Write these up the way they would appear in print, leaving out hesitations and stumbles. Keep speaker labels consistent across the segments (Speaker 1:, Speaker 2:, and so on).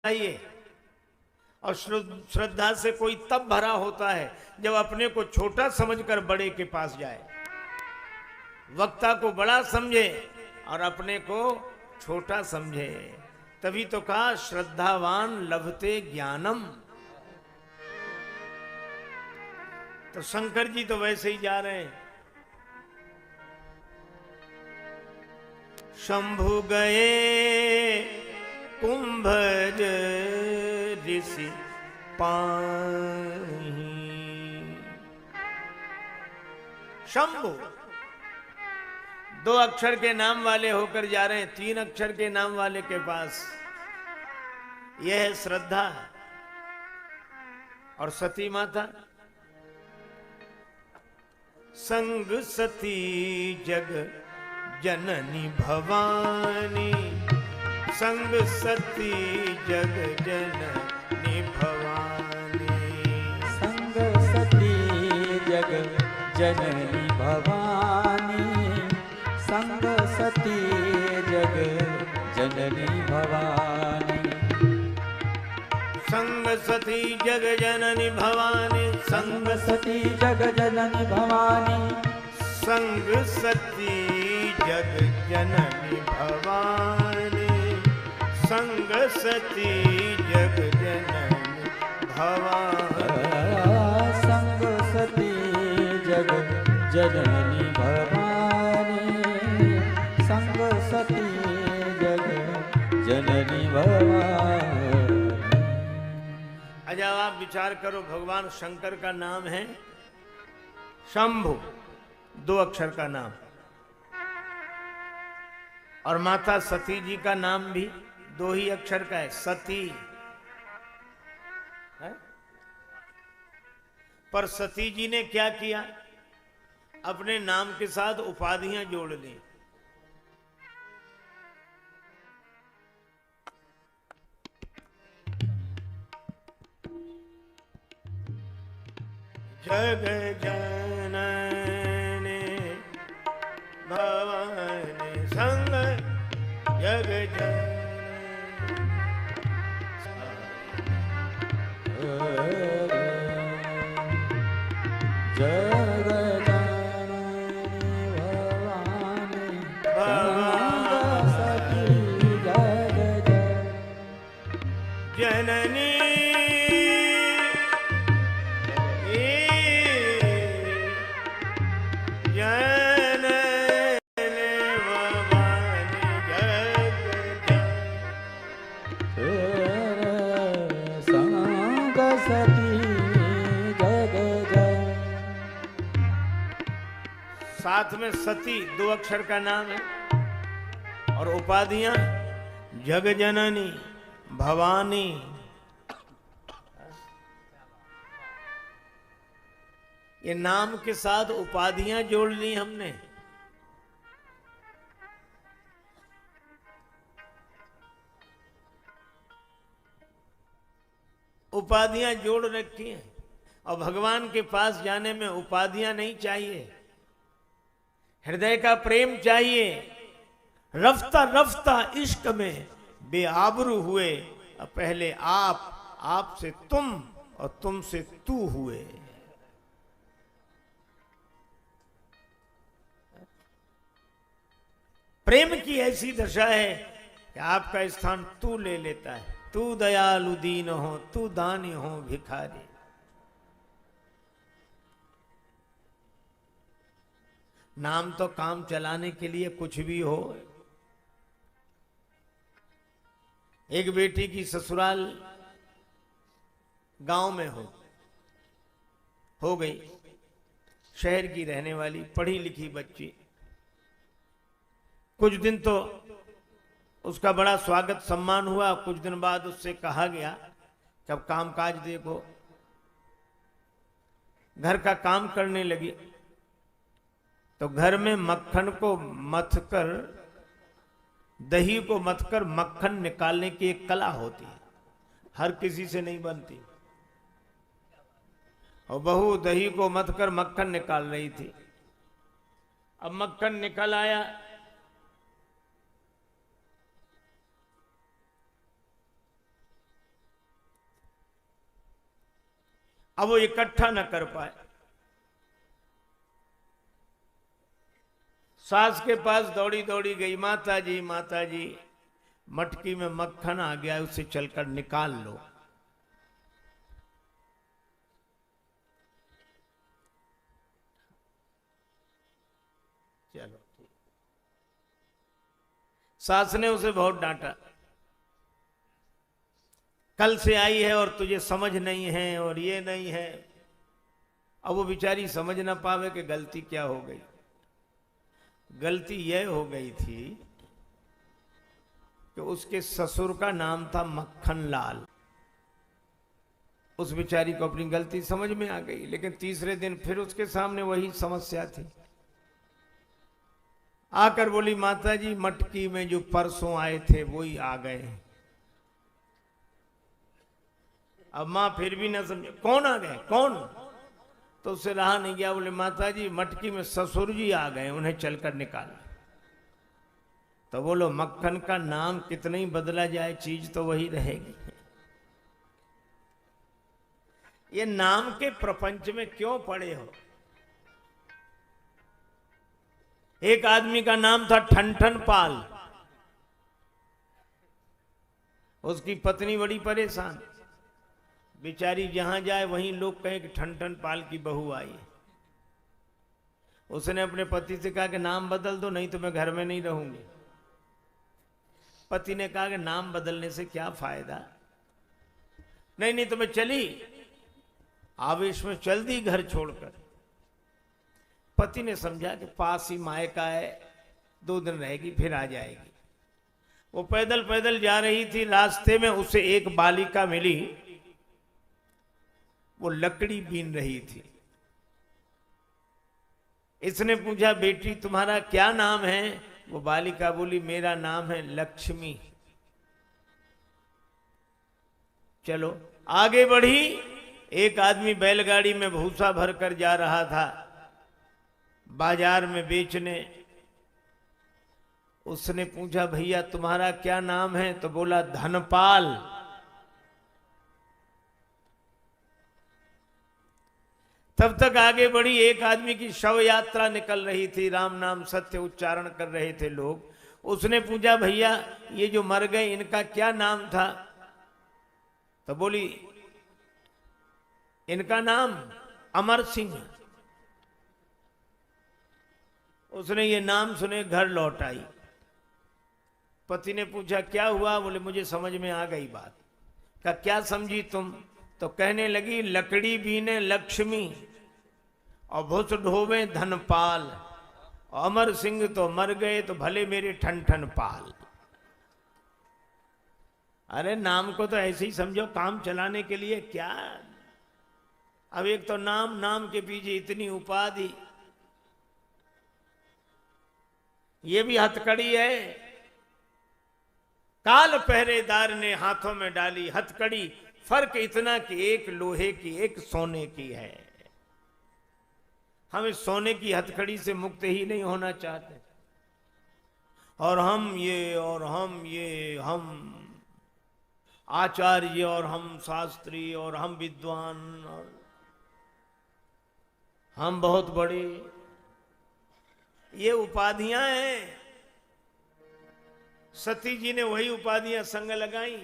Speaker 1: चाहिए। और श्रद्धा से कोई तब भरा होता है जब अपने को छोटा समझकर बड़े के पास जाए, वक्ता को बड़ा समझे और अपने को छोटा समझे। तभी तो कहा श्रद्धावान लभते ज्ञानम। तो शंकर जी तो वैसे ही जा रहे हैं। शंभु गए कुंभज ऋषि पाही। शंभु 2 अक्षर के नाम वाले होकर जा रहे हैं 3 अक्षर के नाम वाले के पास। यह है श्रद्धा। और सती माता संग सती जग जननी भवानी। संग सती जग जननी भवानी।
Speaker 2: संग सती जग जननी भवानी। संग सती जग जननी भवानी।
Speaker 1: संग सती जग जननी भवानी।
Speaker 2: संग सती जग जननी भवानी।
Speaker 1: संग सती जग जननी भवानी। संग सती जग जननी भवानी।
Speaker 2: संग सती जग जननी भवानी। संग सती जग जननी भवानी।
Speaker 1: अच्छा आप विचार करो, भगवान शंकर का नाम है शंभु, 2 अक्षर का नाम। और माता सती जी का नाम भी 2 ही अक्षर का है, सती है? पर सती जी ने क्या किया, अपने नाम के साथ उपाधियां जोड़ ली। जग जननी भवानी। संग जग जननी साथ में सती 2 अक्षर का नाम है। और उपाधियां जग जननी भवानी। ये नाम के साथ उपाधियां जोड़ ली हमने। उपाधियां जोड़ रखी हैं। और भगवान के पास जाने में उपाधियां नहीं चाहिए, हृदय का प्रेम चाहिए। रफ्ता रफ्ता इश्क में बेआबरू हुए, पहले आप से तुम और तुम से तू हुए। प्रेम की ऐसी दशा है कि आपका स्थान तू ले लेता है। तू दयालु दीन हो, तू दानी हो भिखारी। नाम तो काम चलाने के लिए कुछ भी हो। एक बेटी की ससुराल गांव में हो गई, शहर की रहने वाली पढ़ी लिखी बच्ची। कुछ दिन तो उसका बड़ा स्वागत सम्मान हुआ। कुछ दिन बाद उससे कहा गया कि अब कामकाज देखो। घर का काम करने लगी तो घर में मक्खन को मथकर, दही को मथकर मक्खन निकालने की एक कला होती है, हर किसी से नहीं बनती। और बहू दही को मथकर मक्खन निकाल रही थी। अब मक्खन निकल आया, अब वो इकट्ठा न कर पाए। सास के पास दौड़ी दौड़ी गई, माता जी मटकी में मक्खन आ गया, उसे चलकर निकाल लो। चलो, सास ने उसे बहुत डांटा, कल से आई है और तुझे समझ नहीं है और ये नहीं है। अब वो बेचारी समझ ना पावे कि गलती क्या हो गई। गलती यह हो गई थी कि उसके ससुर का नाम था मक्खन लाल। उस बेचारी को अपनी गलती समझ में आ गई, लेकिन तीसरे दिन फिर उसके सामने वही समस्या थी। आकर बोली, माता जी मटकी में जो परसों आए थे वही आ गए। अब मां फिर भी ना समझे, कौन आ गए कौन? तो उससे रहा नहीं गया, बोले माता जी मटकी में ससुर जी आ गए, उन्हें चलकर निकाल। तो बोलो, मक्खन का नाम कितना ही बदला जाए, चीज तो वही रहेगी। ये नाम के प्रपंच में क्यों पड़े हो? एक आदमी का नाम था ठनठन पाल। उसकी पत्नी बड़ी परेशान, बेचारी जहां जाए वहीं लोग कहें कि ठनठन पाल की बहू आई। उसने अपने पति से कहा कि नाम बदल दो, नहीं तो मैं घर में नहीं रहूंगी। पति ने कहा कि नाम बदलने से क्या फायदा, नहीं तो मैं चली। आवेश में चल दी घर छोड़कर। पति ने समझा कि पास ही मायका है, 2 दिन रहेगी फिर आ जाएगी। वो पैदल पैदल जा रही थी, रास्ते में उसे एक बालिका मिली, वो लकड़ी बीन रही थी। इसने पूछा, बेटी तुम्हारा क्या नाम है? वो बालिका बोली, मेरा नाम है लक्ष्मी। चलो आगे बढ़ी। एक आदमी बैलगाड़ी में भूसा भरकर जा रहा था बाजार में बेचने। उसने पूछा, भैया तुम्हारा क्या नाम है? तो बोला, धनपाल। तब तक आगे बढ़ी। एक आदमी की शव यात्रा निकल रही थी, राम नाम सत्य उच्चारण कर रहे थे लोग। उसने पूछा, भैया ये जो मर गए इनका क्या नाम था? तो बोली, इनका नाम अमर सिंह। उसने ये नाम सुने घर लौट आई। पति ने पूछा, क्या हुआ? बोले, मुझे समझ में आ गई बात। का क्या समझी तुम? तो कहने लगी, लकड़ी बीने लक्ष्मी और भुस ढोवे धनपाल, अमर सिंह तो मर गए तो भले मेरे ठनठन पाल। अरे नाम को तो ऐसे ही समझो, काम चलाने के लिए। क्या अब एक तो नाम के पीछे इतनी उपाधि, ये भी हथकड़ी है। काल पहरेदार ने हाथों में डाली हथकड़ी, फर्क इतना कि एक लोहे की एक सोने की है। हम इस सोने की हथकड़ी से मुक्त ही नहीं होना चाहते। और हम आचार्य और हम शास्त्री और हम विद्वान और हम बहुत बड़े, ये उपाधियां हैं। सती जी ने वही उपाधियां संग लगाई।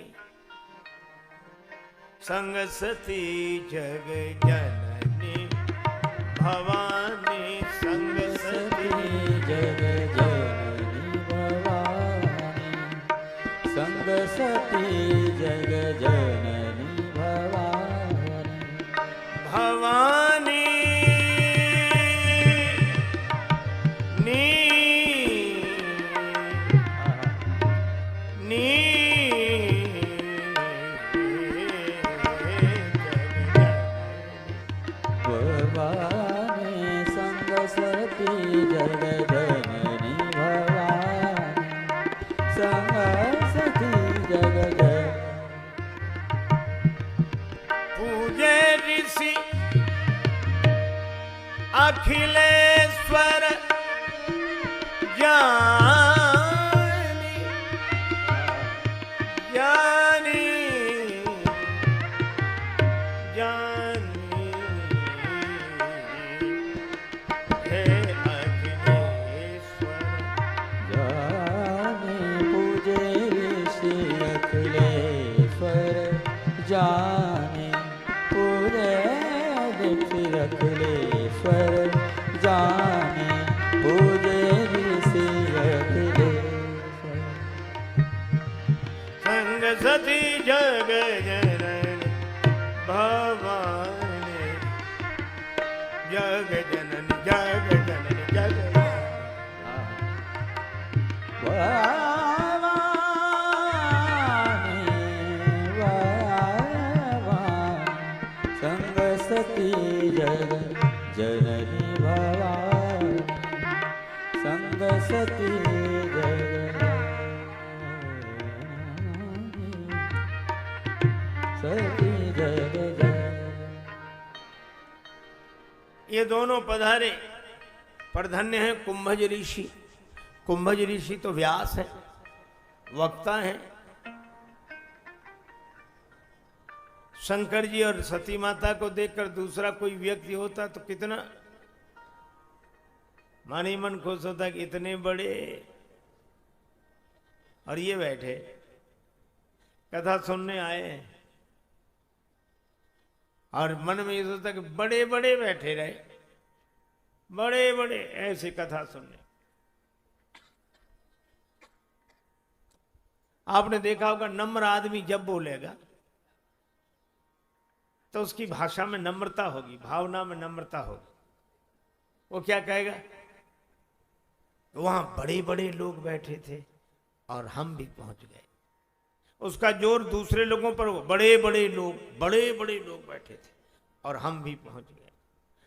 Speaker 1: संग सती जग जननी भवानी, संग सती
Speaker 2: जग जननी भवानी, संग सती जग जननी भवानी,
Speaker 1: भवानी अखिलेश्वर ज्ञानी ज्ञानी ज्ञानी
Speaker 2: जाने पूरे ऋषि रख ले स्वर जाने पूरे ऋषि रख ले
Speaker 1: संग सती जग जनन भवानी जग जनन जग जनन जग
Speaker 2: संग सती जग जननी भवानी संग सती जग सती जग
Speaker 1: ये दोनों पधारे पर धन्य है कुंभज ऋषि। कुंभज ऋषि तो व्यास है, वक्ता है। शंकर जी और सती माता को देखकर दूसरा कोई व्यक्ति होता तो कितना मानी मन खुश होता कि इतने बड़े, और ये बैठे कथा सुनने आए हैं। और मन में ये सोचता कि बड़े बड़े बैठे रहे, बड़े बड़े ऐसी कथा सुनने। आपने देखा होगा नम्र आदमी जब बोलेगा तो उसकी भाषा में नम्रता होगी, भावना में नम्रता होगी। वो क्या कहेगा, वहां बड़े बड़े लोग बैठे थे और हम भी पहुंच गए। उसका जोर दूसरे लोगों पर, बड़े बड़े लोग बैठे थे और हम भी पहुंच गए।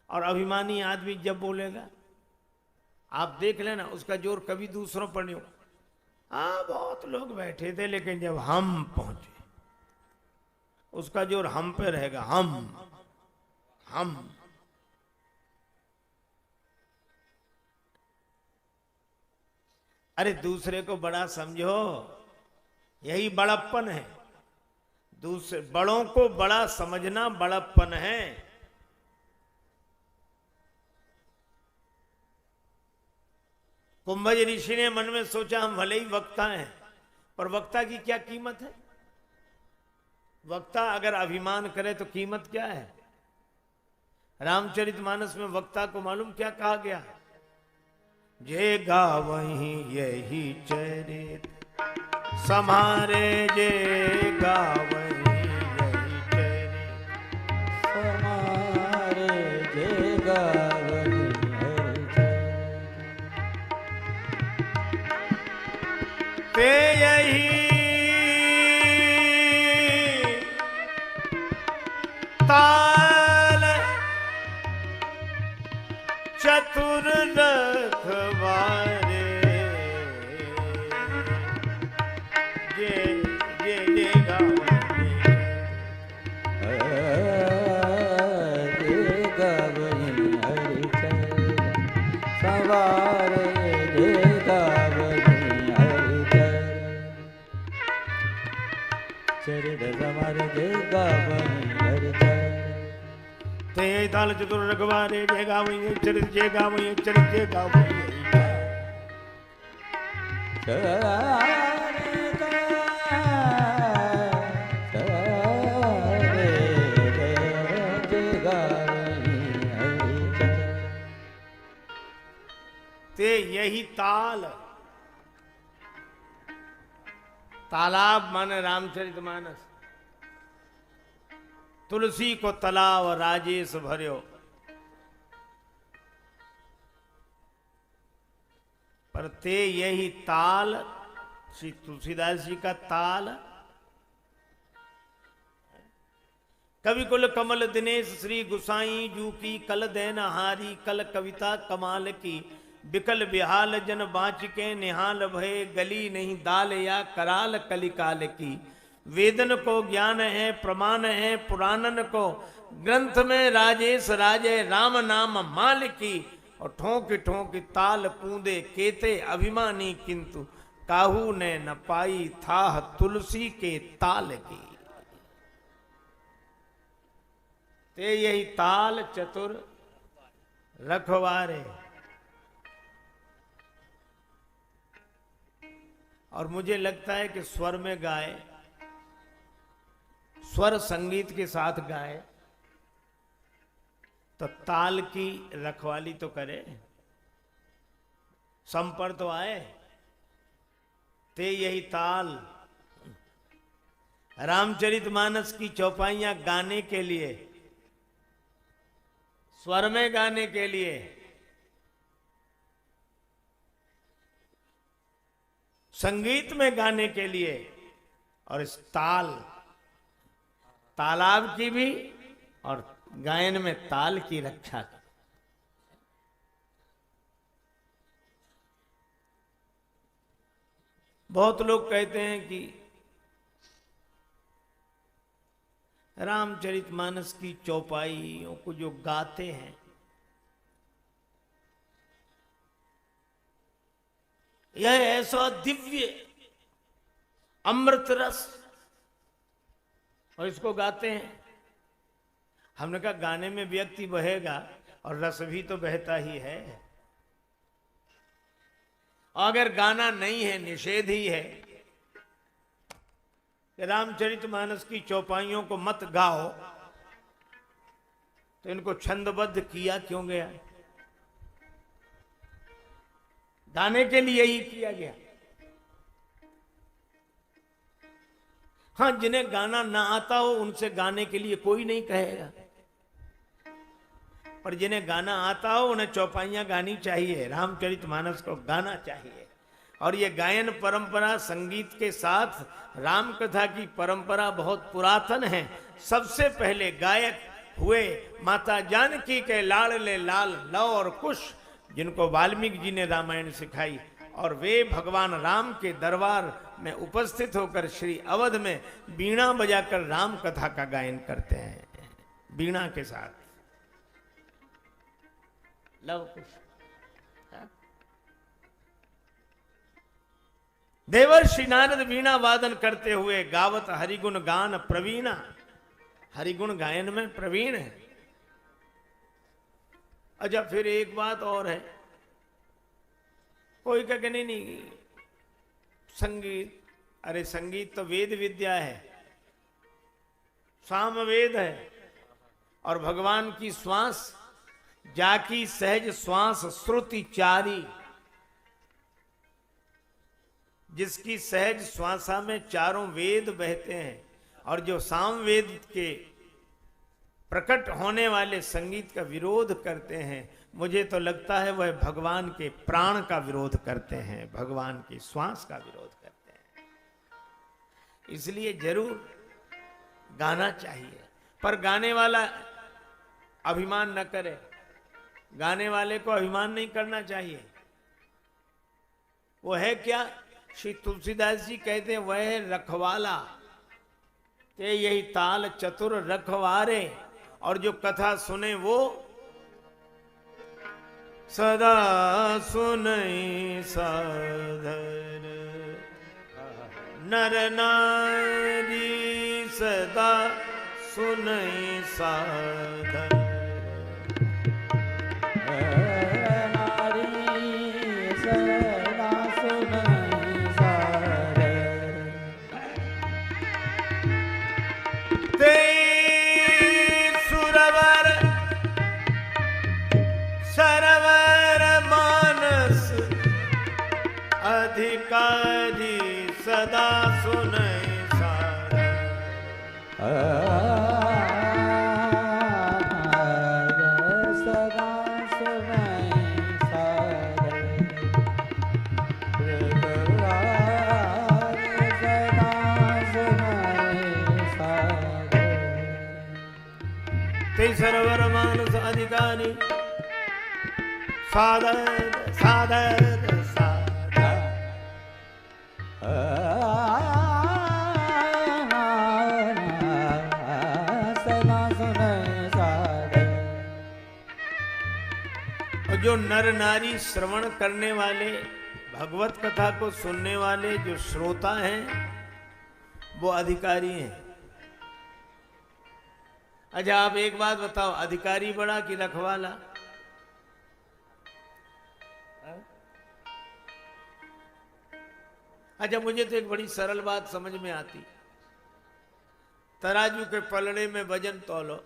Speaker 1: और अभिमानी आदमी जब बोलेगा आप देख लेना उसका जोर कभी दूसरों पर नहीं होगा। हाँ बहुत लोग बैठे थे लेकिन जब हम पहुंचे उसका जोर हम पे रहेगा। हम अरे दूसरे को बड़ा समझो, यही बड़प्पन है। दूसरे बड़ों को बड़ा समझना बड़प्पन है। कुंभज ऋषि ने मन में सोचा हम भले ही वक्ता हैं, पर वक्ता की क्या कीमत है। वक्ता अगर अभिमान करे तो कीमत क्या है। रामचरितमानस में वक्ता को मालूम क्या कहा गया, जे गावहीं यही चरित समारे, जे गावहीं यही चरित
Speaker 2: समारे, जे गावहीं यही चरित
Speaker 1: ते यही ताल चतुर रखवारे, जे जे जे गावहीं
Speaker 2: जे गावहीं हरि चरित सवारे, जे गावहीं हरि चरित सवारे, जे गावहीं हरि चरित
Speaker 1: ते ताल चतुर रखवारे, जे गावहीं चरित, जे गावहीं चरित, जे गावहीं ते यही ताल। तालाब माने रामचरितमानस। तुलसी को तलाव राजेश भर्यो, पर ते यही ताल श्री तुलसीदास जी का ताल। कवि कुल कमल दिनेश श्री गुसाई जू की कल दैन हारी, कल कविता कमाल की बिकल बिहाल जन बाँच के निहाल भये, गली नहीं दाल या कराल कलिकाल की। वेदन को ज्ञान है प्रमाण है पुराणन को, ग्रंथ में राजेश राजे राम नाम माल की। और ठोंक ठोंक ताल कूदे केते अभिमानी, किंतु काहू ने न पाई था तुलसी के ताल की। ते यही ताल चतुर रखवारे। और मुझे लगता है कि स्वर में गाए, स्वर संगीत के साथ गाए तो ताल की रखवाली तो करे, सम पर तो आए। ते यही ताल। रामचरितमानस की चौपाइयां गाने के लिए, स्वर में गाने के लिए, संगीत में गाने के लिए, और इस तालाब की भी और गायन में ताल की रक्षा की। बहुत लोग कहते हैं कि रामचरितमानस की चौपाइयों को जो गाते हैं यह ऐसा दिव्य अमृत रस, और इसको गाते हैं। हमने कहा गाने में व्यक्ति बहेगा और रस भी तो बहता ही है। अगर गाना नहीं है, निषेध ही है कि रामचरितमानस की चौपाइयों को मत गाओ, तो इनको छंदबद्ध किया क्यों गया? गाने के लिए ही किया गया। हाँ, जिन्हें गाना ना आता हो उनसे गाने के लिए कोई नहीं कहेगा, पर जिन्हें गाना आता हो उन्हें चौपाइयां गानी चाहिए, रामचरितमानस को गाना चाहिए। और ये गायन परंपरा, संगीत के साथ राम कथा की परंपरा बहुत पुरातन है। सबसे पहले गायक हुए माता जानकी के लाडले लाल लव और कुश, जिनको वाल्मीकि जी ने रामायण सिखाई, और वे भगवान राम के दरबार में उपस्थित होकर श्री अवध में बीणा बजाकर राम कथा का गायन करते हैं, बीणा के साथ। लव कुश। देवर्षि नारद वीणा वादन करते हुए गावत हरिगुण गान प्रवीणा, हरिगुण गायन में प्रवीण है। अच्छा, फिर एक बात और है, कोई कहे नहीं संगीत, अरे संगीत तो वेद विद्या है, साम वेद है, और भगवान की श्वास जाकी सहज श्वास श्रुति चारी, जिसकी सहज श्वासा में चारों वेद बहते हैं, और जो साम वेद के प्रकट होने वाले संगीत का विरोध करते हैं, मुझे तो लगता है वह भगवान के प्राण का विरोध करते हैं, भगवान की श्वास का विरोध करते हैं। इसलिए जरूर गाना चाहिए, पर गाने वाला अभिमान न करे, गाने वाले को अभिमान नहीं करना चाहिए। वो है क्या? श्री तुलसीदास जी कहते हैं, वह है रखवाला, ते यही ताल चतुर रखवारे, और जो कथा सुने वो सदा सुनई साधर, नर नारी सदा सुनई साधर। अधिकारी सदा सुने साधर,
Speaker 2: सदा सुने साधर,
Speaker 1: ते सरवर मानस अधिकारी साधर साधर जो नर नारी श्रवण करने वाले, भगवत कथा को सुनने वाले जो श्रोता हैं, वो अधिकारी हैं। अच्छा, आप एक बात बताओ, अधिकारी बड़ा कि रखवाला? अच्छा, मुझे तो एक बड़ी सरल बात समझ में आती, तराजू के पलड़े में वजन तौलो,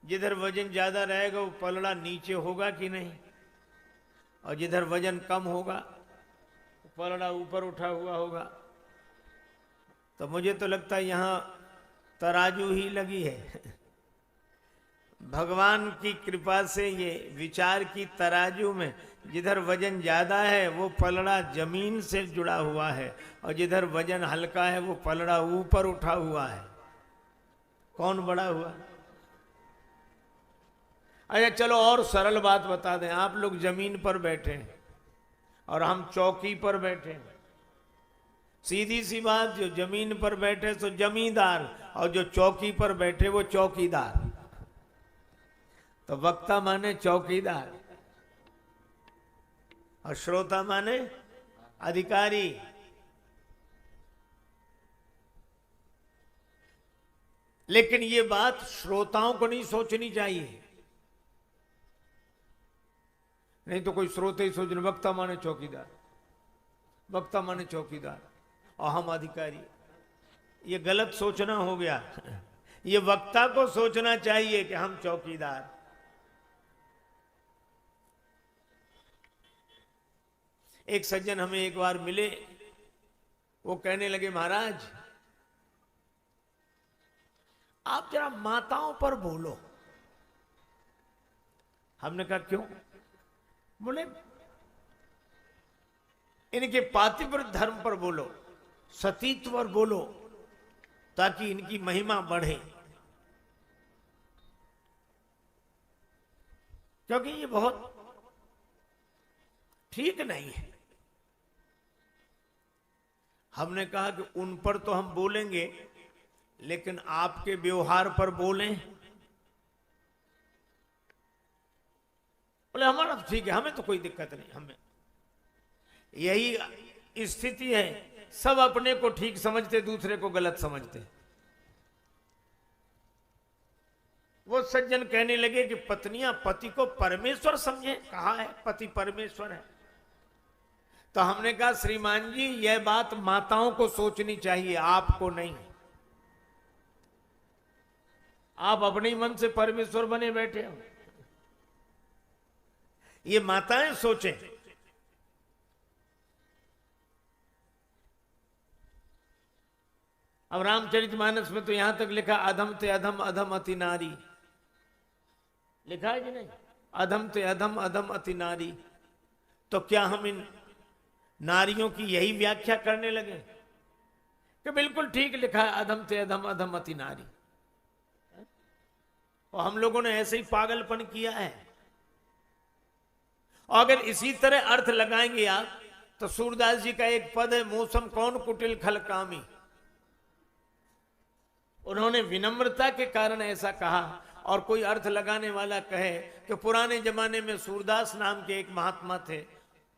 Speaker 1: जिधर वजन ज्यादा रहेगा वो पलड़ा नीचे होगा कि नहीं, और जिधर वजन कम होगा वो पलड़ा ऊपर उठा हुआ होगा। तो मुझे तो लगता है यहां तराजू ही लगी है। भगवान की कृपा से ये विचार की तराजू में जिधर वजन ज्यादा है वो पलड़ा जमीन से जुड़ा हुआ है, और जिधर वजन हल्का है वो पलड़ा ऊपर उठा हुआ है। कौन बड़ा हुआ? अच्छा चलो और सरल बात बता दें, आप लोग जमीन पर बैठे हैं और हम चौकी पर बैठे हैं। सीधी सी बात, जो जमीन पर बैठे तो जमींदार, और जो चौकी पर बैठे वो चौकीदार। तो वक्ता माने चौकीदार और श्रोता माने अधिकारी। लेकिन ये बात श्रोताओं को नहीं सोचनी चाहिए, नहीं तो कोई श्रोते ही सोच रहे वक्ता माने चौकीदार, वक्ता माने चौकीदार और हम अधिकारी। ये गलत सोचना हो गया। ये वक्ता को सोचना चाहिए कि हम चौकीदार। एक सज्जन हमें एक बार मिले, वो कहने लगे महाराज आप जरा माताओं पर बोलो। हमने कहा क्यों? बोले इनके पातिव्रत धर्म पर बोलो, सतीत्व पर बोलो, ताकि इनकी महिमा बढ़े, क्योंकि ये बहुत ठीक नहीं है। हमने कहा कि उन पर तो हम बोलेंगे, लेकिन आपके व्यवहार पर बोलें। बोले हमारा तो ठीक है, हमें तो कोई दिक्कत नहीं। हमें यही स्थिति है, सब अपने को ठीक समझते, दूसरे को गलत समझते। वो सज्जन कहने लगे कि पत्नियां पति को परमेश्वर समझे, कहा है पति परमेश्वर है। तो हमने कहा श्रीमान जी यह बात माताओं को सोचनी चाहिए, आपको नहीं। आप अपने ही मन से परमेश्वर बने बैठे हो, ये माताएं सोचें। अब रामचरितमानस में तो यहां तक लिखा अधम ते अधम अधम अति नारी, लिखा है कि नहीं? अधम ते अधम अधम अति नारी। तो क्या हम इन नारियों की यही व्याख्या करने लगे कि बिल्कुल ठीक लिखा है अधम ते अधम अधम अति नारी, और हम लोगों ने ऐसे ही पागलपन किया है। और अगर इसी तरह अर्थ लगाएंगे आप, तो सूरदास जी का एक पद है, मौसम कौन कुटिल खल कामी। उन्होंने विनम्रता के कारण ऐसा कहा। और कोई अर्थ लगाने वाला कहे कि पुराने जमाने में सूरदास नाम के एक महात्मा थे,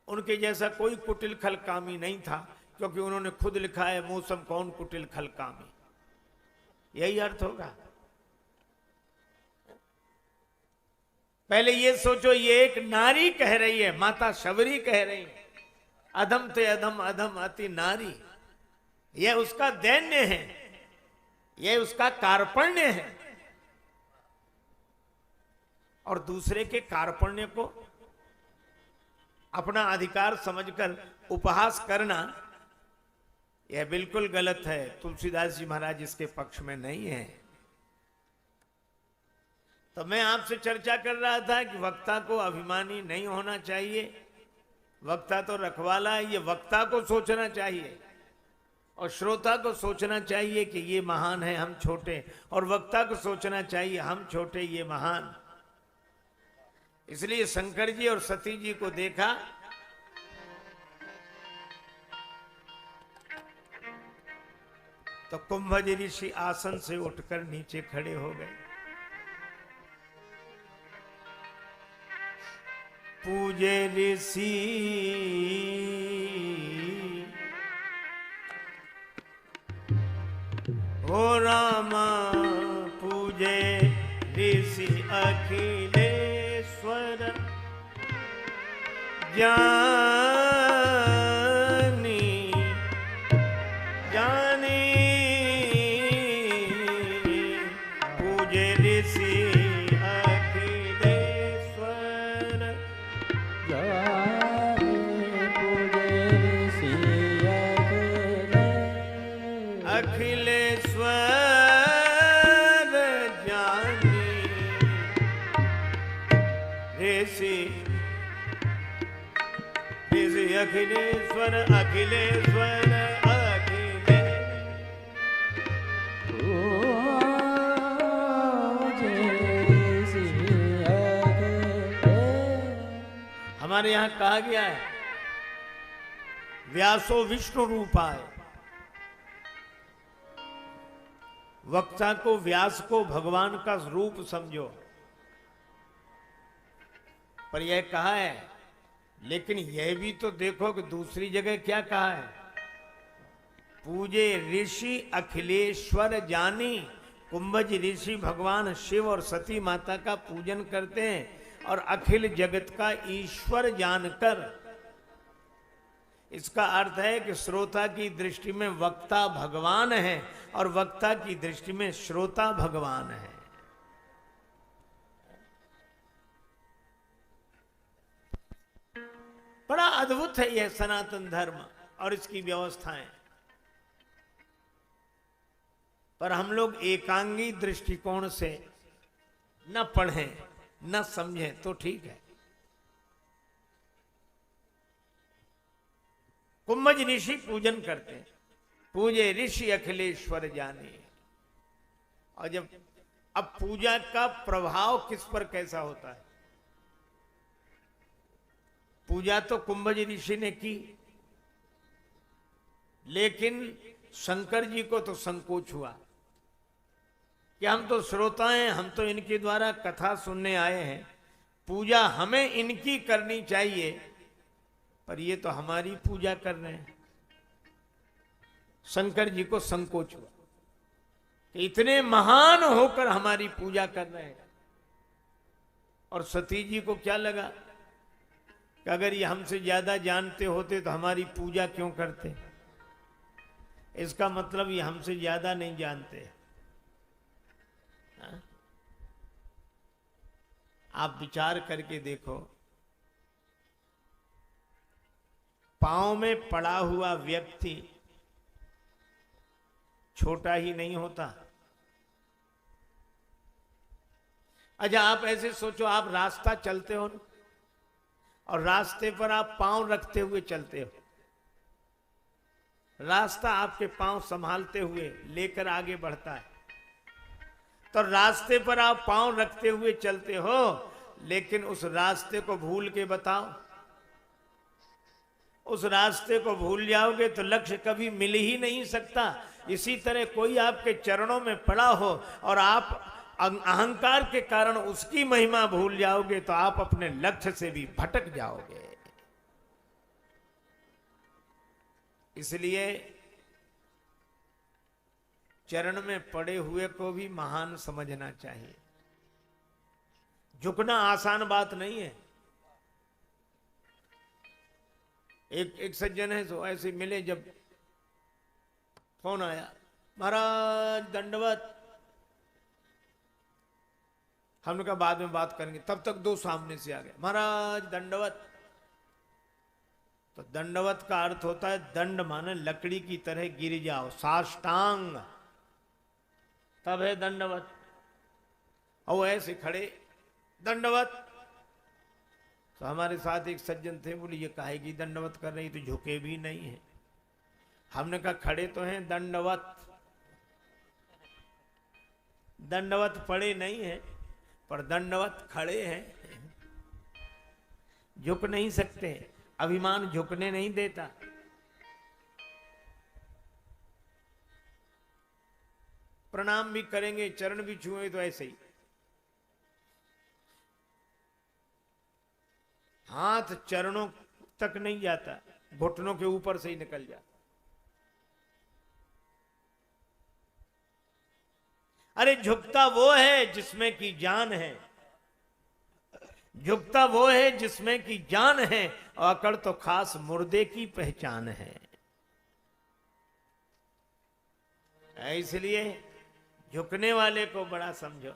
Speaker 1: उनके जैसा कोई कुटिल खल कामी नहीं था, क्योंकि उन्होंने खुद लिखा है मौसम कौन कुटिल खल कामी। यही अर्थ होगा। पहले ये सोचो, ये एक नारी कह रही है, माता शबरी कह रही है अधम ते अधम अधम अति नारी। यह उसका दैन्य है, यह उसका कार्पण्य है। और दूसरे के कार्पण्य को अपना अधिकार समझकर उपहास करना, यह बिल्कुल गलत है। तुलसीदास जी महाराज इसके पक्ष में नहीं है। तो मैं आपसे चर्चा कर रहा था कि वक्ता को अभिमानी नहीं होना चाहिए। वक्ता तो रखवाला है, ये वक्ता को सोचना चाहिए और श्रोता को सोचना चाहिए कि ये महान है, हम छोटे, और वक्ता को सोचना चाहिए हम छोटे, ये महान। इसलिए शंकर जी और सती जी को देखा, तो कुंभज ऋषि आसन से उठकर नीचे खड़े हो गए। पूजे ऋषि हो रामा, पूजे ऋषि अखिलेश्वर ज्ञानी जानी अखिलेश्वर अखिलेश्वर अखिले हमारे यहाँ कहा गया है व्यासो विष्णु रूपाय। वक्ता को, व्यास को भगवान का रूप समझो। पर यह कहा है, लेकिन यह भी तो देखो कि दूसरी जगह क्या कहा है, पूजे ऋषि अखिलेश्वर जानी। कुंभज ऋषि भगवान शिव और सती माता का पूजन करते हैं और अखिल जगत का ईश्वर जानकर। इसका अर्थ है कि श्रोता की दृष्टि में वक्ता भगवान है और वक्ता की दृष्टि में श्रोता भगवान है। बड़ा अद्भुत है यह सनातन धर्म और इसकी व्यवस्थाएं। पर हम लोग एकांगी दृष्टिकोण से न पढ़ें न समझें तो ठीक है। कुंभज ऋषि पूजन करते हैं, पूजे ऋषि अखिलेश्वर जाने। और जब अब पूजा का प्रभाव किस पर कैसा होता है, पूजा तो कुंभज ऋषि ने की, लेकिन शंकर जी को तो संकोच हुआ कि हम तो श्रोता हैं, हम तो इनके द्वारा कथा सुनने आए हैं, पूजा हमें इनकी करनी चाहिए, पर ये तो हमारी पूजा कर रहे हैं। शंकर जी को संकोच हुआ कि इतने महान होकर हमारी पूजा कर रहे हैं। और सती जी को क्या लगा कि अगर ये हमसे ज्यादा जानते होते तो हमारी पूजा क्यों करते। इसका मतलब ये हमसे ज्यादा नहीं जानते। हाँ? आप विचार करके देखो, पांव में पड़ा हुआ व्यक्ति छोटा ही नहीं होता। अच्छा, आप ऐसे सोचो, आप रास्ता चलते हो और रास्ते पर आप पांव रखते हुए चलते हो, रास्ता आपके पांव संभालते हुए लेकर आगे बढ़ता है। तो रास्ते पर आप पांव रखते हुए चलते हो, लेकिन उस रास्ते को भूल के बताओ, उस रास्ते को भूल जाओगे तो लक्ष्य कभी मिल ही नहीं सकता। इसी तरह कोई आपके चरणों में पड़ा हो और आप अहंकार के कारण उसकी महिमा भूल जाओगे तो आप अपने लक्ष्य से भी भटक जाओगे। इसलिए चरण में पड़े हुए को भी महान समझना चाहिए। झुकना आसान बात नहीं है। एक सज्जन है, तो ऐसे मिले, जब फोन आया, महाराज दंडवत, हमने कहा बाद में बात करेंगे, तब तक दो सामने से आ गए, महाराज दंडवत। तो दंडवत का अर्थ होता है, दंड माने लकड़ी की तरह गिर जाओ, साष्टांग, तब है दंडवत। और ऐसे खड़े दंडवत। तो हमारे साथ एक सज्जन थे, बोले ये काहे की दंडवत कर रही, तो झुके भी नहीं है। हमने कहा खड़े तो हैं दंडवत, दंडवत पड़े नहीं है, पर दंडवत खड़े हैं। झुक नहीं सकते, अभिमान झुकने नहीं देता। प्रणाम भी करेंगे, चरण भी छुए तो ऐसे ही, हाथ चरणों तक नहीं जाता, घुटनों के ऊपर से ही निकल जाता। अरे झुकता वो है जिसमें की जान है, झुकता वो है जिसमें की जान है, और अकड़ तो खास मुर्दे की पहचान है। इसलिए झुकने वाले को बड़ा समझो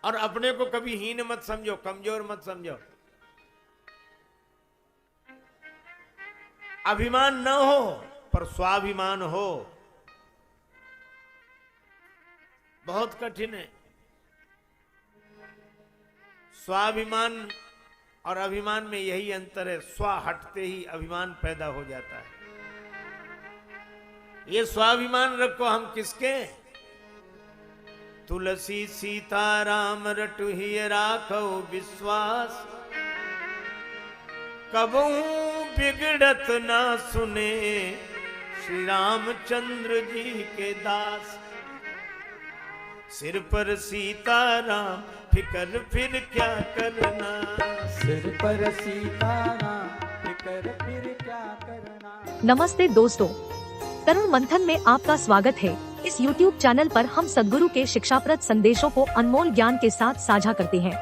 Speaker 1: और अपने को कभी हीन मत समझो, कमजोर मत समझो। अभिमान न हो पर स्वाभिमान हो, बहुत कठिन है। स्वाभिमान और अभिमान में यही अंतर है, स्व हटते ही अभिमान पैदा हो जाता है। ये स्वाभिमान रखो हम किसके? तुलसी सीता राम रटुहिय राखो विश्वास, कबहू बिगड़त ना सुने श्री रामचंद्र जी के दास। सिर पर सीता राम फिकर फिर क्या करना,
Speaker 2: सिर पर सीता राम फिकर फिर क्या करना।
Speaker 3: नमस्ते दोस्तों, तरुण मंथन में आपका स्वागत है। इस YouTube चैनल पर हम सद्गुरु के शिक्षाप्रद संदेशों को अनमोल ज्ञान के साथ साझा करते हैं।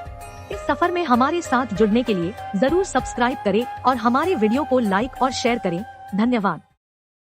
Speaker 3: इस सफर में हमारे साथ जुड़ने के लिए जरूर सब्सक्राइब करें और हमारे वीडियो को लाइक और शेयर करें। धन्यवाद।